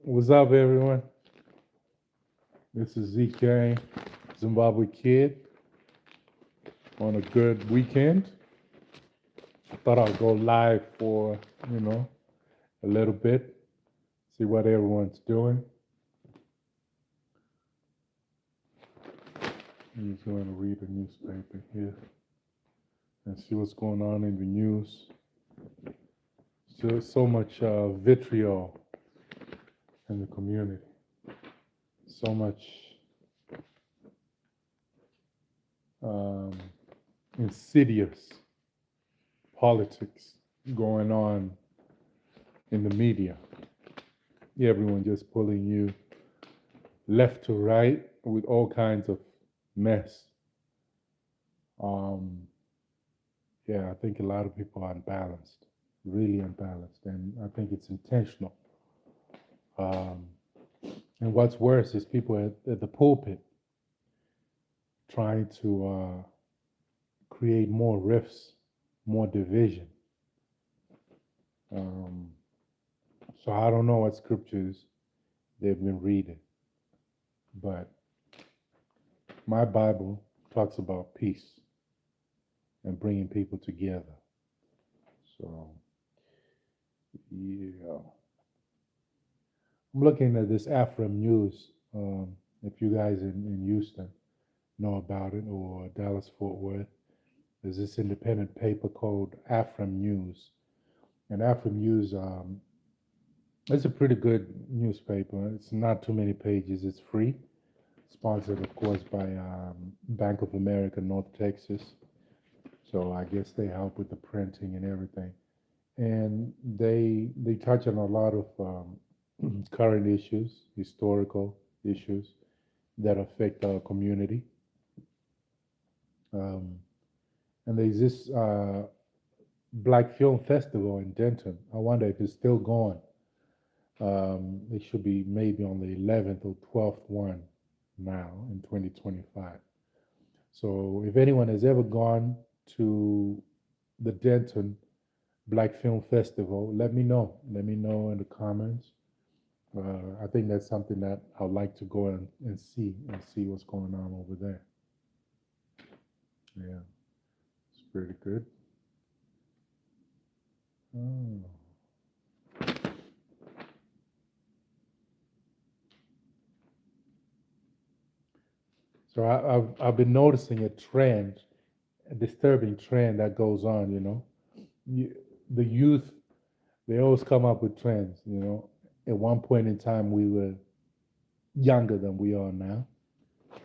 What's up, everyone? This is ZK, Zimbabwe Kid, on a good weekend. I thought I'd go live for, you know, a little bit, see what everyone's doing. I'm just going to read a newspaper here and see what's going on in the news. So much vitriol in the community, so much um, insidious politics going on in the media. Everyone just pulling you left to right with all kinds of mess. Um, yeah, I think a lot of people are unbalanced, really unbalanced, and I think it's intentional. Um, and what's worse is people at the pulpit trying to create more rifts, more division. Um, so I don't know what scriptures they've been reading, but my Bible talks about peace and bringing people together. So, yeah. I'm looking at this Afram News. If you guys in Houston know about it, or Dallas Fort Worth, there's this independent paper called Afram News. And Afram News, it's a pretty good newspaper. It's not too many pages. It's free. Sponsored, of course, by Bank of America, North Texas. So I guess they help with the printing and everything. And they touch on a lot of current issues, historical issues that affect our community. Um, and there's this Black Film Festival in Denton. I wonder if it's still going. It should be maybe on the 11th or 12th one now in 2025. So if anyone has ever gone to the Denton Black Film Festival, let me know. Let me know in the comments. I think that's something that I'd like to go and see what's going on over there. Yeah, it's pretty good. Oh. So I've been noticing a trend, a disturbing trend that goes on. You, the youth, they always come up with trends. At one point in time we were younger than we are now,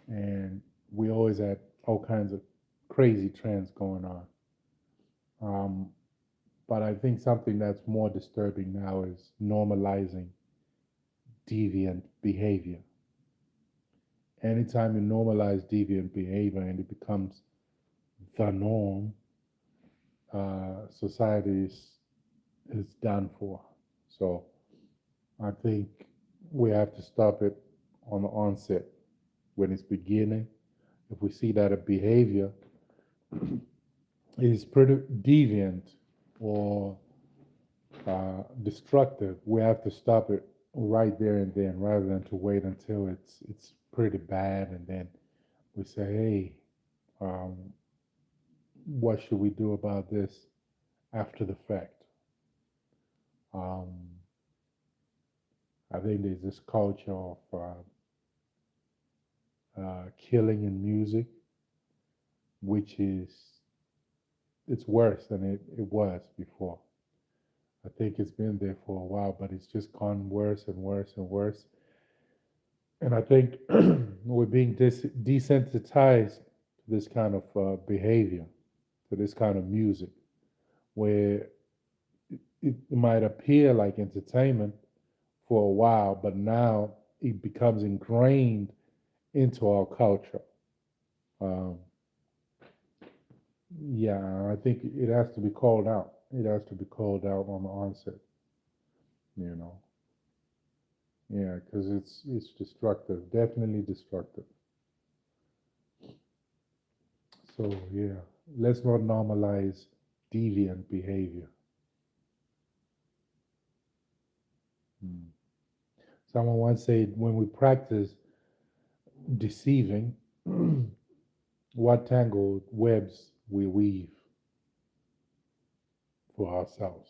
and we always had all kinds of crazy trends going on. Um, but I think something that's more disturbing now is normalizing deviant behavior. Anytime you normalize deviant behavior and it becomes the norm, society is done for. So I think we have to stop it on the onset when it's beginning. If we see that a behavior is pretty deviant or destructive, we have to stop it right there and then, rather than to wait until it's pretty bad and then we say, hey, um, what should we do about this after the fact? Um, I think there's this culture of killing in music, which is it's worse than it was before. I think it's been there for a while, but it's just gone worse and worse and worse. And I think we're being desensitized to this kind of behavior, to this kind of music, where it might appear like entertainment for a while, but now it becomes ingrained into our culture. Um, yeah, I think it has to be called out. It has to be called out on the onset, you know. Yeah, because it's destructive, definitely destructive. So yeah, let's not normalize deviant behavior. Hmm. Someone once said, when we practice deceiving, what tangled webs we weave for ourselves.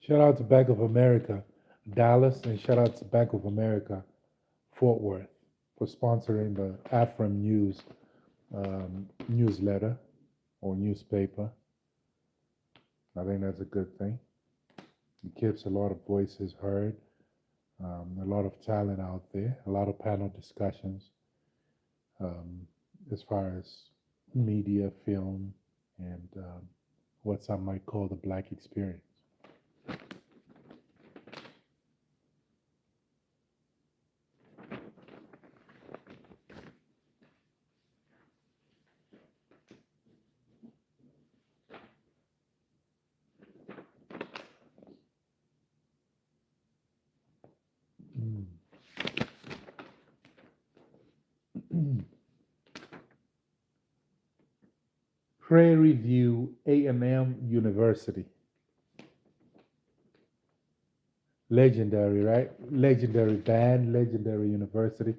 Shout out to Bank of America, Dallas, and shout out to Bank of America, Fort Worth, for sponsoring the AFRAM News newsletter or newspaper. I think that's a good thing. It keeps a lot of voices heard, a lot of talent out there, a lot of panel discussions um, as far as media, film, and what some might call the Black experience. Prairie View A&M University. Legendary, right? Legendary band, legendary university.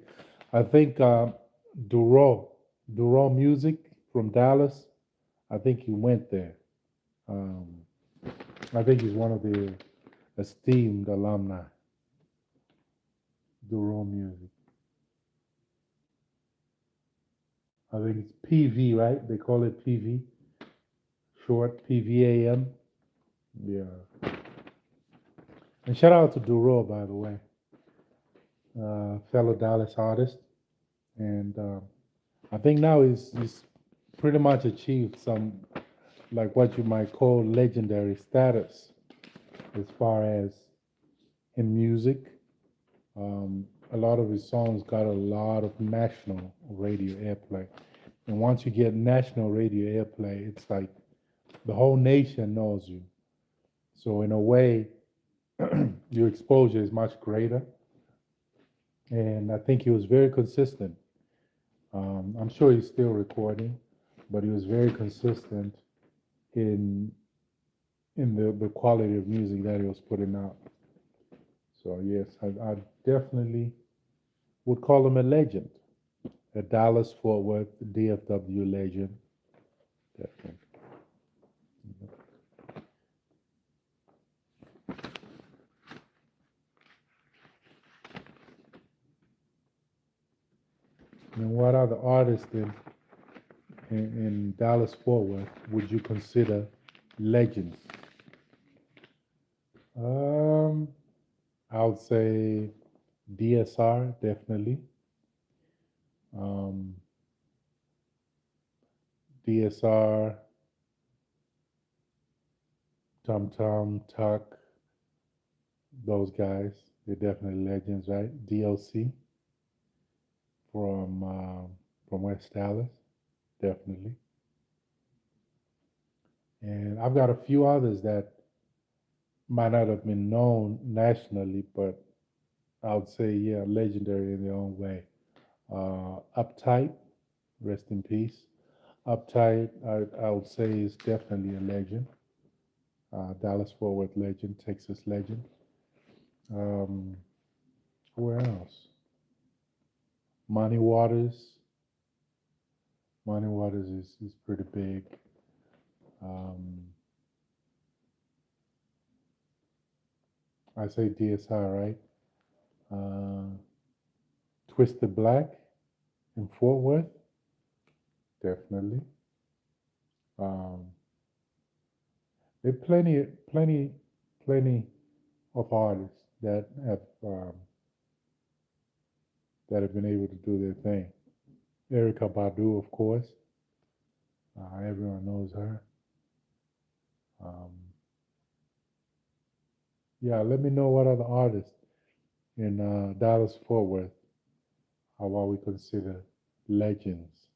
I think Duro, Duro Music from Dallas, I think he went there. Um, I think he's one of the esteemed alumni. Duro Music. I think it's PV, right? They call it PV, short PVAM. Yeah. And shout out to Duro, by the way, fellow Dallas artist. And I think now he's pretty much achieved some, like what you might call legendary status as far as in music. A lot of his songs got a lot of national radio airplay. And once you get national radio airplay, it's like the whole nation knows you. So in a way, your exposure is much greater. And I think he was very consistent. I'm sure he's still recording, but he was very consistent in the quality of music that he was putting out. So yes, I definitely would call him a legend, a Dallas Fort Worth DFW legend. Definitely. And what other artists in Dallas Fort Worth would you consider legends? Um, I would say DSR definitely. Um, DSR, Tum Tum, Tuck, those guys, they're definitely legends, right? DLC from West Dallas, definitely. And I've got a few others that might not have been known nationally, but I would say, yeah, legendary in their own way. Uptight, rest in peace. Uptight, I would say, is definitely a legend. Dallas Fort Worth legend, Texas legend. Um, where else? Money Waters. Money Waters is pretty big. Um, I say DSI, right? Uh, Twisted Black in Fort Worth, definitely. Um, there are plenty of artists that have been able to do their thing. Erica Badu, of course, everyone knows her. Um, yeah, let me know what other artists in Dallas Fort Worth are what we consider legends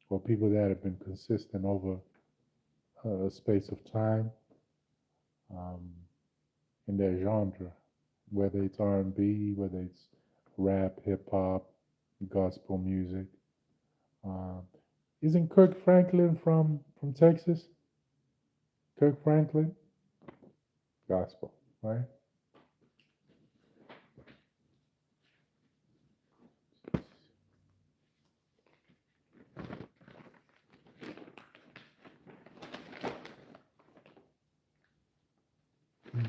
or people that have been consistent over a space of time um, in their genre, whether it's R&B, whether it's rap, hip hop, gospel music. Uh, isn't Kirk Franklin from Texas? Kirk Franklin, gospel, right? Hmm.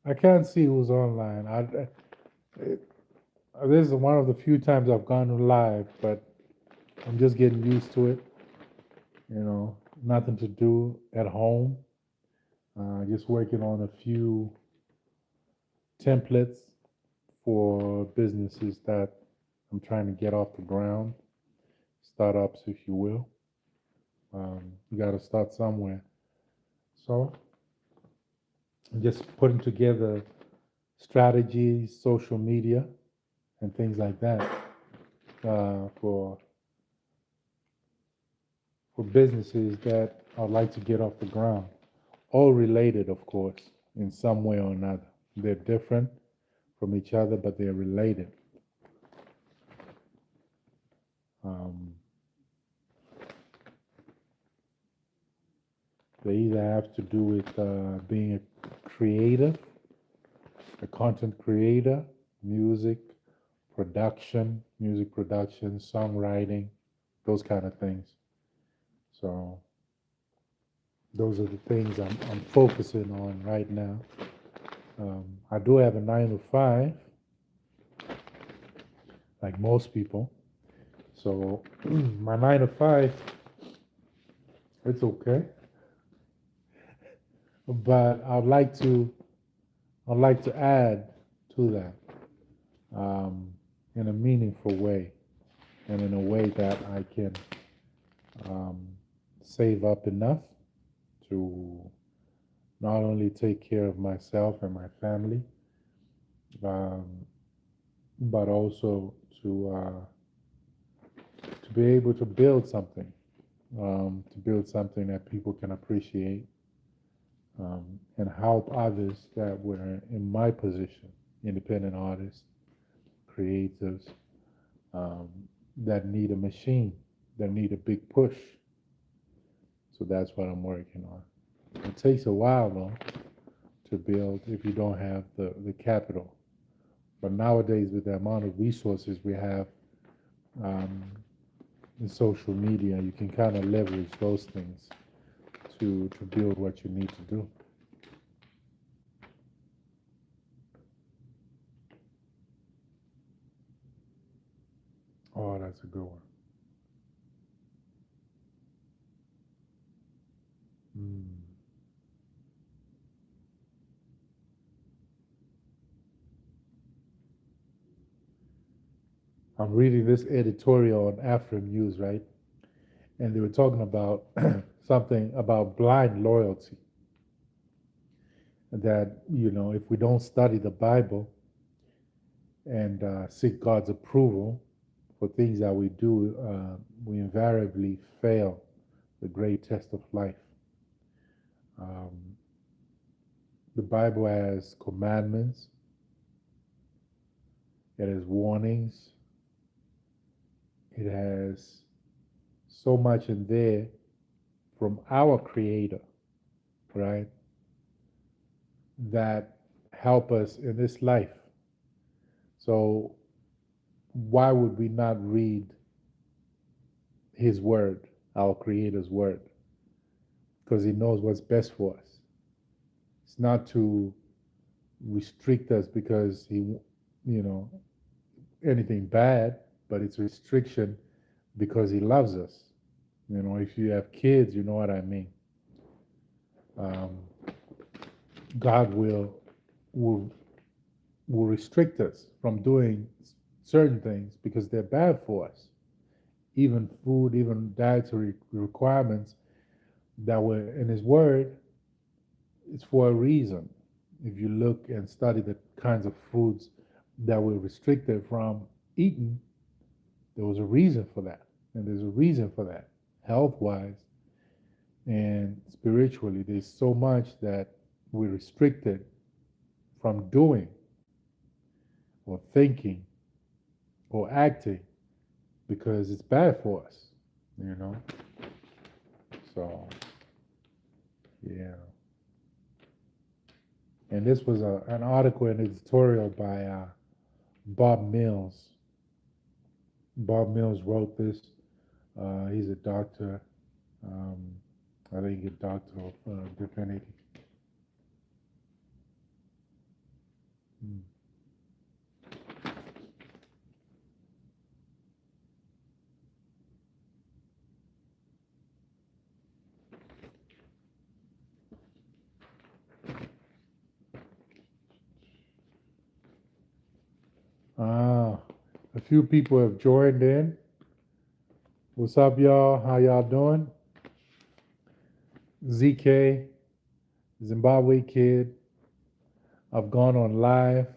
I can't see who's online. It, this is one of the few times I've gone live, but I'm just getting used to it. Nothing to do at home. Just working on a few templates for businesses that I'm trying to get off the ground, startups, if you will. You got to start somewhere. So, I'm just putting together strategies, social media, and things like that for businesses that I'd like to get off the ground. All related, of course, in some way or another. They're different from each other, but they're related. Um, they either have to do with being a creative, a content creator, music music production, songwriting, those kind of things. So those are the things I'm focusing on right now. I do have a 9 to 5, like most people. So my 9 to 5, it's okay, but I'd like to add to that in a meaningful way, and in a way that I can um, save up enough to not only take care of myself and my family, um, but also to be able to build something that people can appreciate, and help others that were in my position, independent artists, creatives, um, that need a machine, that need a big push. So that's what I'm working on. It takes a while though to build if you don't have the capital. But nowadays, with the amount of resources we have um, in social media, you can kind of leverage those things to build what you need to do. Oh, that's a good one. Mm. I'm reading this editorial on Afro News, right? And they were talking about something about blind loyalty. That, if we don't study the Bible and seek God's approval for things that we do, we invariably fail the great test of life. Um, the Bible has commandments, it has warnings, it has so much in there from our Creator, right, that help us in this life. So, why would we not read His Word, our Creator's Word? Because He knows what's best for us. It's not to restrict us because you know, anything bad, but it's a restriction because He loves us. If you have kids, you know what I mean. Um, God will will restrict us from doing certain things because they're bad for us. Even food, even dietary requirements that were in His Word, it's for a reason. If you look and study the kinds of foods that were restricted from eating, there was a reason for that. And there's a reason for that, health wise and spiritually. There's so much that we're restricted from doing or thinking or acting because it's bad for us, you know. So yeah, and this was an article, an editorial by Bob Mills. Bob Mills wrote this. He's a doctor. Um, I think a doctor of divinity. Mm. Ah, a few people have joined in. What's up, y'all? How y'all doing? ZK, Zimbabwe Kid. I've gone on live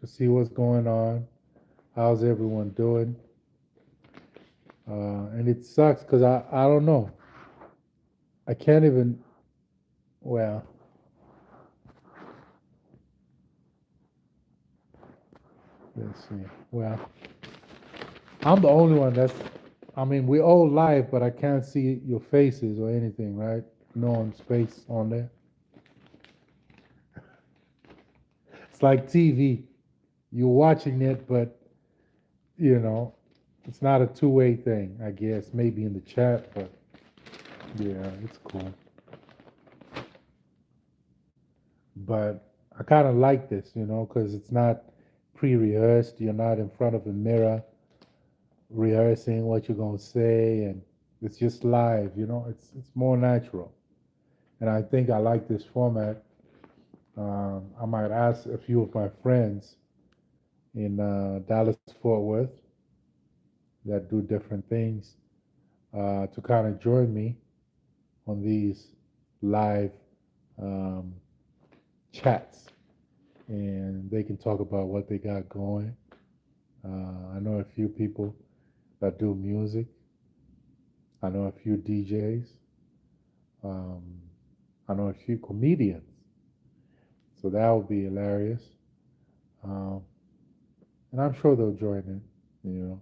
to see what's going on. How's everyone doing? And it sucks because I don't know. I can't even, well, let's see. Well, I'm the only one that's, I mean, we all live, but I can't see your faces or anything, right? No one's face on there. It's like TV. You're watching it, but, you know, it's not a two-way thing, I guess. Maybe in the chat, but yeah, it's cool. But I kind of like this, you know, because it's not pre-rehearsed. You're not in front of a mirror rehearsing what you're gonna say, and it's just live. You know, it's more natural, and I think I like this format. I might ask a few of my friends in Dallas Fort Worth that do different things to kind of join me on these live um, chats, and they can talk about what they got going. I know a few people that do music. I know a few DJs. Um, I know a few comedians. So that would be hilarious. Um, and I'm sure they'll join in. You know,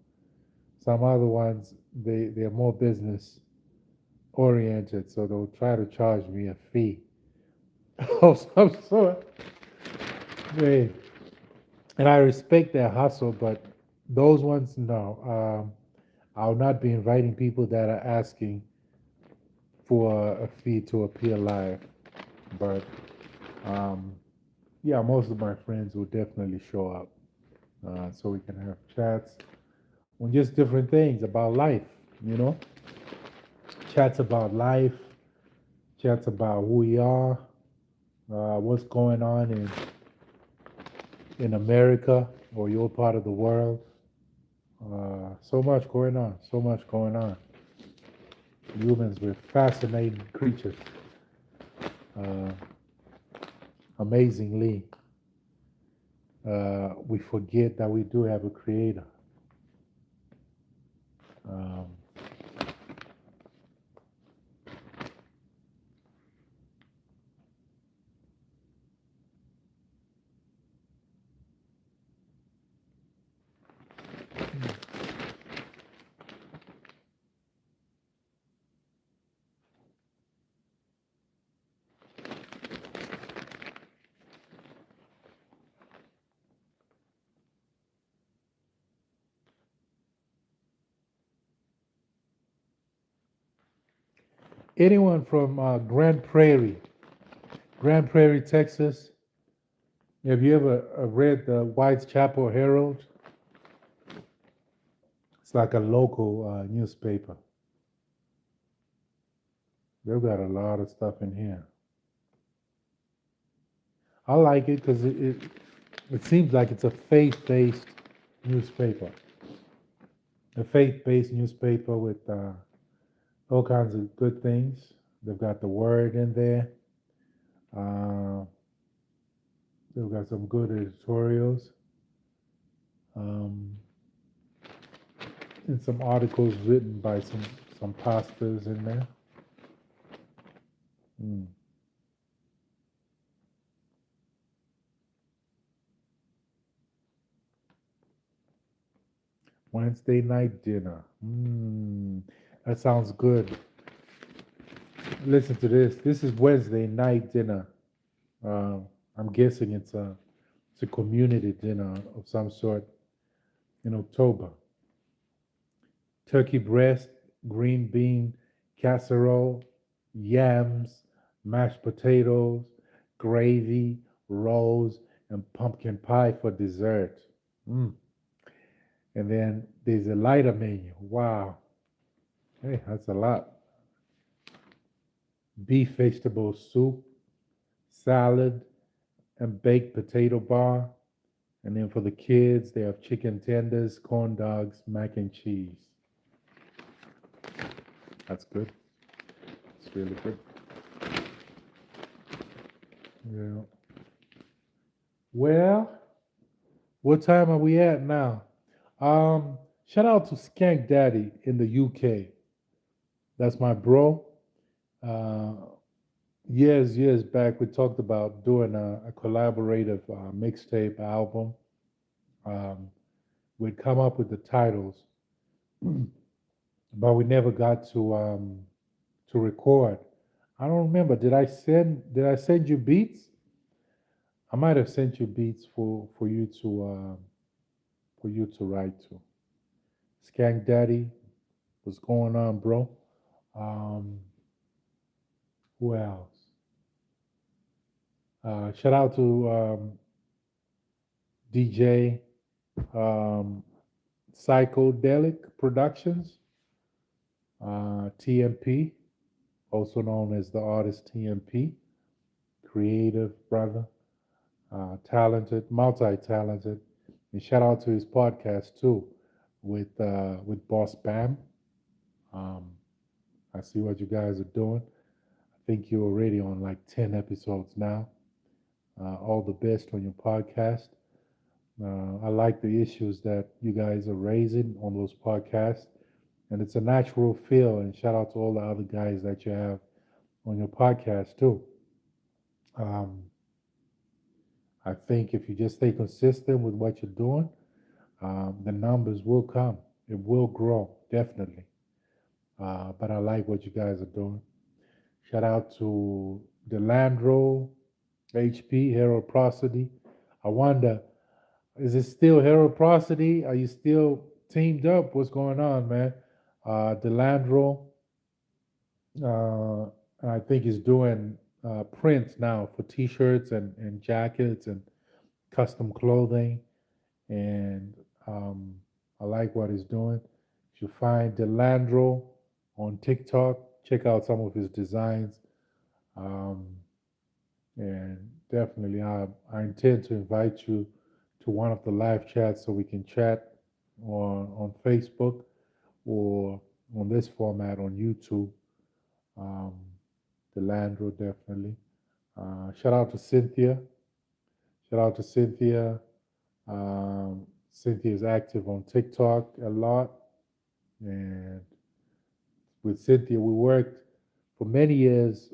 some other ones they're more business oriented, so they'll try to charge me a fee of some sort. Hey, and I respect their hustle, but those ones, no. I'll not be inviting people that are asking for a fee to appear live. But um, yeah, most of my friends will definitely show up so we can have chats on just different things about life, you know? Chats about life, chats about who we are, what's going on in America or your part of the world. So much going on, so much going on. Humans, we're fascinating creatures. Uh, Amazingly, we forget that we do have a creator. Um, Anyone from Grand Prairie, Texas? Have you ever read the Whitechapel Herald? It's like a local newspaper. They've got a lot of stuff in here. I like it because it seems like it's a faith-based newspaper. A faith-based newspaper with all kinds of good things. They've got the word in there. Uh, they've got some good editorials. Um, and some articles written by some pastors in there. Mm. Wednesday night dinner. That sounds good. Listen to this. This is Wednesday night dinner. Uh, I'm guessing it's a community dinner of some sort in October. Turkey breast, green bean casserole, yams, mashed potatoes, gravy, rolls, and pumpkin pie for dessert. Mm. And then there's a lighter menu. Wow. Hey, that's a lot. Beef vegetable soup, salad, and baked potato bar. And then for the kids, they have chicken tenders, corn dogs, mac and cheese. That's good. It's really good. Yeah. Well, what time are we at now? Shout out to Skank Daddy in the UK. That's my bro. Uh, years back, we talked about doing a collaborative mixtape album. Um, we'd come up with the titles, but we never got to record. I don't remember. Did I send you beats? I might have sent you beats for you to write to. Skank Daddy, what's going on, bro? Um, who else? Shout out to DJ um, Psychedelic Productions, TMP, also known as the artist TMP, creative brother, talented, multi-talented, and shout out to his podcast too, with Boss Bam. Um, I see what you guys are doing. I think you're already on like 10 episodes now. All the best on your podcast. I like the issues that you guys are raising on those podcasts, and it's a natural feel. And shout out to all the other guys that you have on your podcast too. Um, I think if you just stay consistent with what you're doing, the numbers will come. It will grow, definitely. But I like what you guys are doing. Shout out to Delandro, HP, Harold Prosody. I wonder, is it still Harold Prosody? Are you still teamed up? What's going on, man? Delandro, uh, I think he's doing prints now for T-shirts and jackets and custom clothing, and um, I like what he's doing. If you find Delandro on TikTok, check out some of his designs, um, and definitely I intend to invite you to one of the live chats so we can chat on Facebook or on this format on YouTube. Um, Delandro definitely. Shout out to Cynthia. Shout out to Cynthia. Cynthia is active on TikTok a lot, and with Cynthia, we worked for many years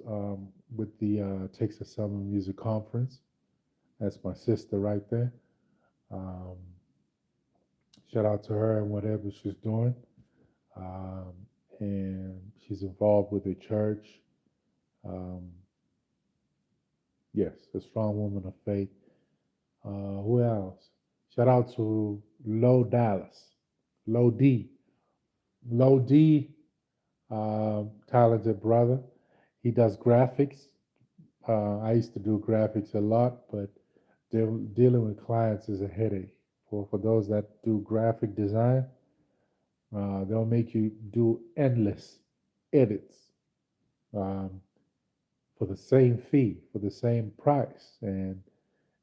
with the Texas Summer Music Conference. That's my sister right there. Um, Shout out to her and whatever she's doing. Um, and she's involved with the church. Um, yes, a strong woman of faith. Who else? Shout out to Low Dallas, Low D, Low D, talented brother. He does graphics. I used to do graphics a lot, but dealing with clients is a headache. For those that do graphic design, they'll make you do endless edits um, for the same fee, for the same price. And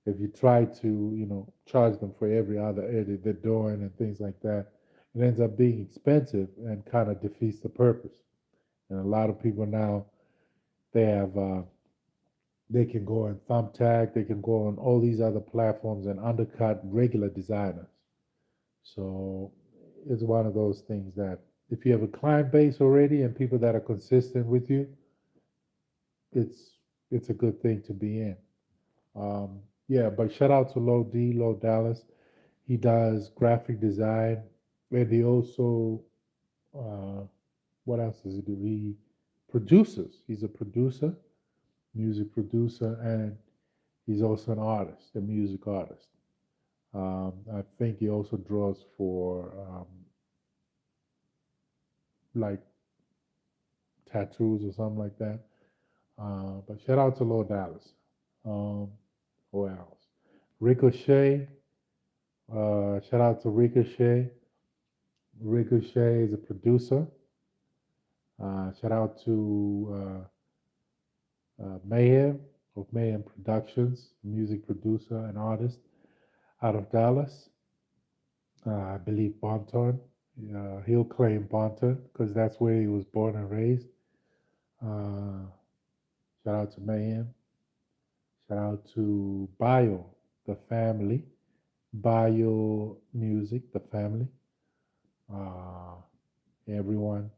if you try to, charge them for every other edit they're doing and things like that, it ends up being expensive and kind of defeats the purpose. And a lot of people now, they have, they can go on Thumbtack, they can go on all these other platforms and undercut regular designers. So it's one of those things that if you have a client base already and people that are consistent with you, it's it's a good thing to be in. Yeah, but shout out to Low D, Low Dallas. He does graphic design. And he also, uh, what else does he do? He produces. He's a producer, music producer, and he's also an artist, a music artist. I think he also draws for like tattoos or something like that. But shout out to Lord Dallas. Um, who else? Ricochet. Shout out to Ricochet. Ricochet is a producer. Shout out to Mayhem of Mayhem Productions, music producer and artist out of Dallas. I believe Bonton. He'll claim Bonton because that's where he was born and raised. Uh, Shout out to Mayhem. Shout out to Bio, the family. Bio Music, the family. Uh, Everyone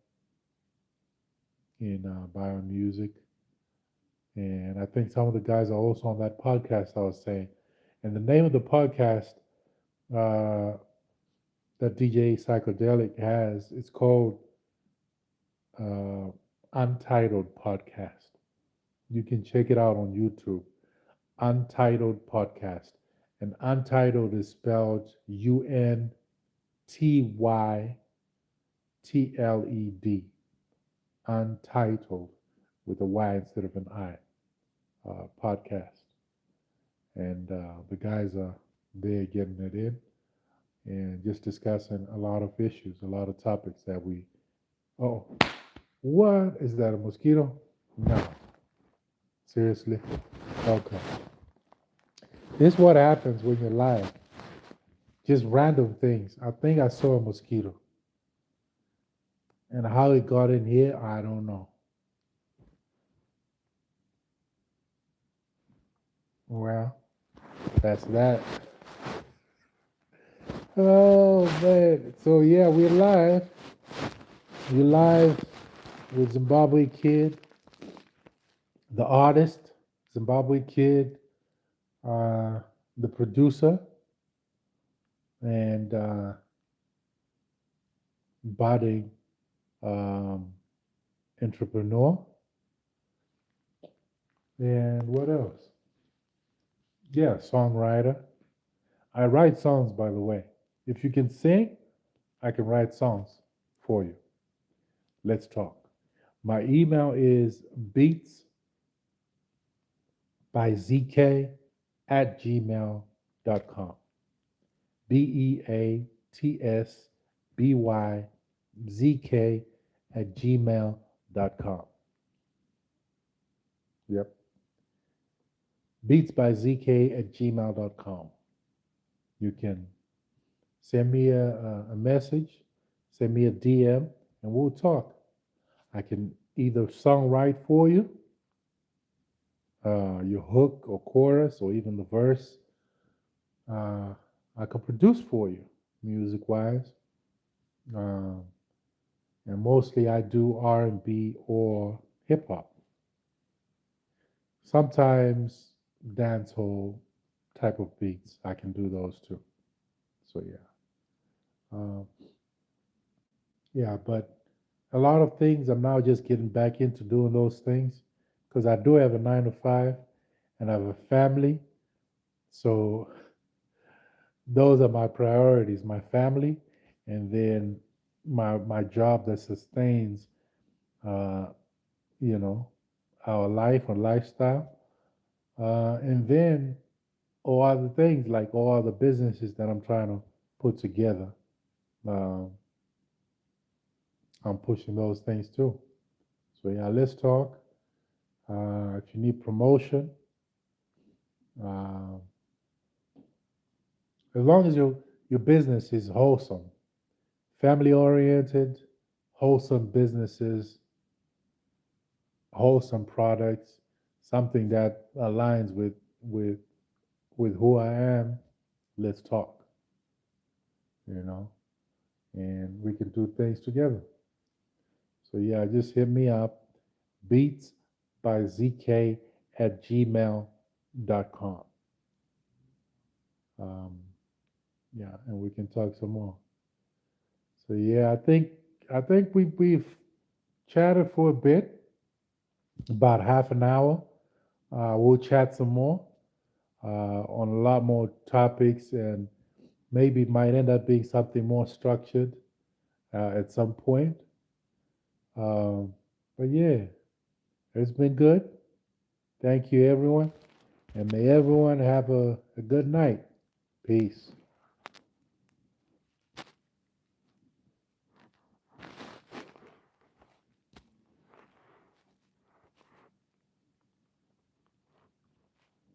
in Bio Music. And I think some of the guys are also on that podcast I was saying. And the name of the podcast uh, that DJ Psychedelic has, it's called uh, Untitled Podcast. You can check it out on YouTube. Untitled Podcast. And Untitled is spelled Untytled. Untitled with a Y instead of an I. Podcast. And the guys are there getting it in and just discussing a lot of issues, a lot of topics that we. Oh, what? Is that a mosquito? No. Seriously? Okay. This is what happens when you're live. Just random things. I think I saw a mosquito. And how it got in here, I don't know. Well, that's that. Oh, man. So, yeah, we're live. We're live with Zimbabwe Kid, the artist, Zimbabwe Kid, uh, the producer, and budding um, entrepreneur. And what else? Yeah, songwriter. I write songs, by the way. If you can sing, I can write songs for you. Let's talk. My email is beatsbyzk@gmail.com. beatsbyzk@gmail.com. Yep. beatsbyzk@gmail.com. You can send me a message, send me a DM, and we'll talk. I can either songwrite for you, your hook or chorus, or even the verse. Uh, I can produce for you, music wise. Um, and mostly I do R&B or hip hop. Sometimes dancehall type of beats. I can do those too. So yeah, um, yeah. But a lot of things I'm now just getting back into doing those things because I do have a 9 to 5 and I have a family. So those are my priorities: my family, and then my job that sustains, uh, you know, our life or lifestyle, and then all other things like all other businesses that I'm trying to put together. Um, I'm pushing those things too. So yeah, let's talk. If you need promotion, uh, as long as your business is wholesome, family oriented, wholesome businesses, wholesome products, something that aligns with with who I am, let's talk. You know, and we can do things together. So yeah, just hit me up, beats by zk at gmail.com. Um, yeah, and we can talk some more. So yeah, I think we've chatted for a bit, about half an hour. We'll chat some more on a lot more topics, and maybe it might end up being something more structured at some point. Um, but yeah, it's been good. Thank you, everyone, and may everyone have a good night. Peace.